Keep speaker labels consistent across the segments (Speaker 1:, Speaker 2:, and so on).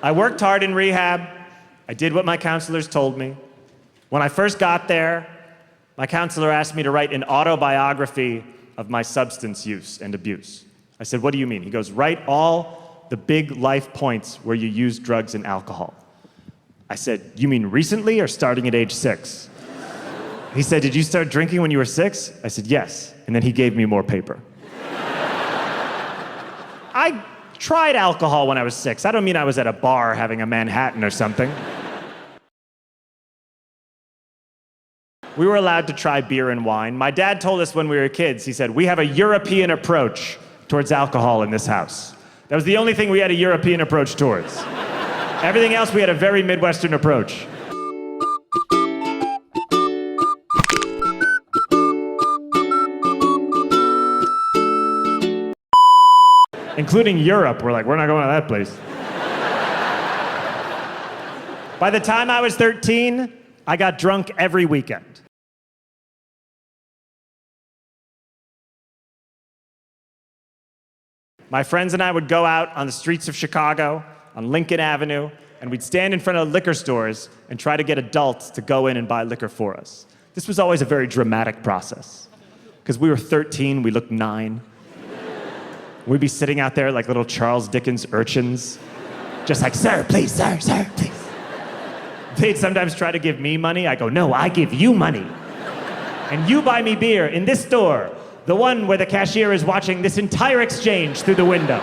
Speaker 1: I worked hard in rehab. I did what my counselors told me. When I first got there, my counselor asked me to write an autobiography of my substance use and abuse. I said, what do you mean? He goes, write all the big life points where you use drugs and alcohol. I said, you mean recently or starting at age 6? He said, did you start drinking when you were 6? I said, yes. And then he gave me more paper. I tried alcohol when I was 6. I don't mean I was at a bar having a Manhattan or something. We were allowed to try beer and wine. My dad told us when we were kids, he said, we have a European approach towards alcohol in this house. That was the only thing we had a European approach towards. Everything else, we had a very Midwestern approach. Including Europe. We're like, we're not going to that place. By the time I was 13, I got drunk every weekend. My friends and I would go out on the streets of Chicago, on Lincoln Avenue, and we'd stand in front of liquor stores and try to get adults to go in and buy liquor for us. This was always a very dramatic process. Because we were 13, we looked 9. We'd be sitting out there like little Charles Dickens urchins, just like, sir, please, sir, please. They'd sometimes try to give me money. I go, no, I give you money. And you buy me beer in this store, the one where the cashier is watching this entire exchange through the window.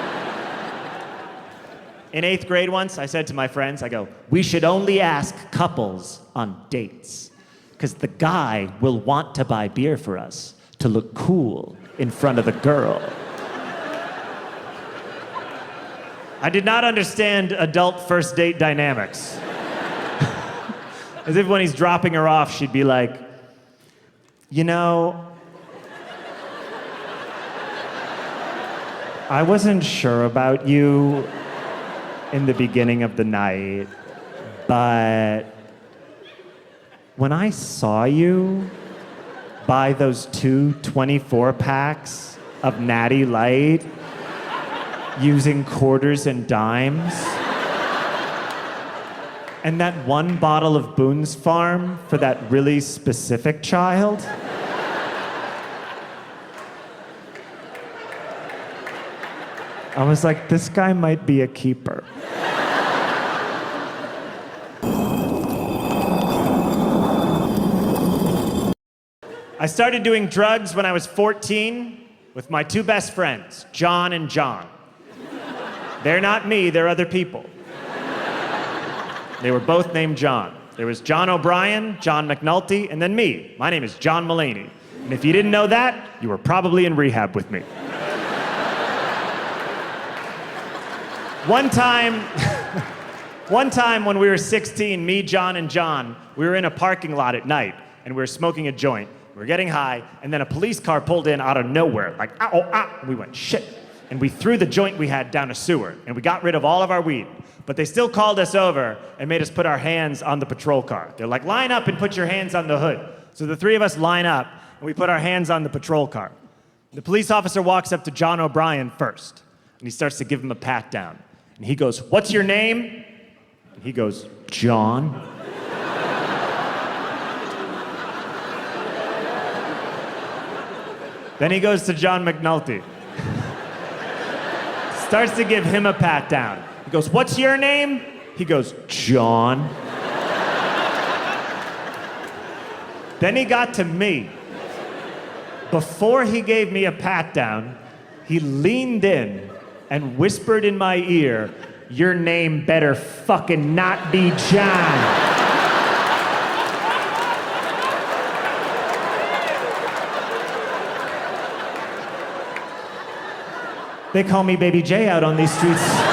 Speaker 1: In 8th grade once, I said to my friends, I go, we should only ask couples on dates, because the guy will want to buy beer for us to look cool in front of the girl. I did not understand adult first date dynamics. As if when he's dropping her off, she'd be like, you know, I wasn't sure about you in the beginning of the night, but when I saw you buy those 2 24-packs of Natty Light using quarters and dimes, and that 1 bottle of Boone's Farm for that really specific child, I was like, this guy might be a keeper. I started doing drugs when I was 14 with my 2 best friends, John and John. They're not me, they're other people. They were both named John. There was John O'Brien, John McNulty, and then me. My name is John Mulaney. And if you didn't know that, you were probably in rehab with me. One time when we were 16, me, John, and John, we were in a parking lot at night, and we were smoking a joint. We were getting high, and then a police car pulled in out of nowhere, like, and we went, shit. And we threw the joint we had down a sewer, and we got rid of all of our weed. But they still called us over and made us put our hands on the patrol car. They're like, line up and put your hands on the hood. So the 3 of us line up, and we put our hands on the patrol car. The police officer walks up to John O'Brien first, and he starts to give him a pat down. And he goes, what's your name? And he goes, John. Then he goes to John McNulty. Starts to give him a pat down. He goes, what's your name? He goes, John. Then he got to me. Before he gave me a pat down, he leaned in and whispered in my ear, your name better fucking not be John. They call me Baby J out on these streets.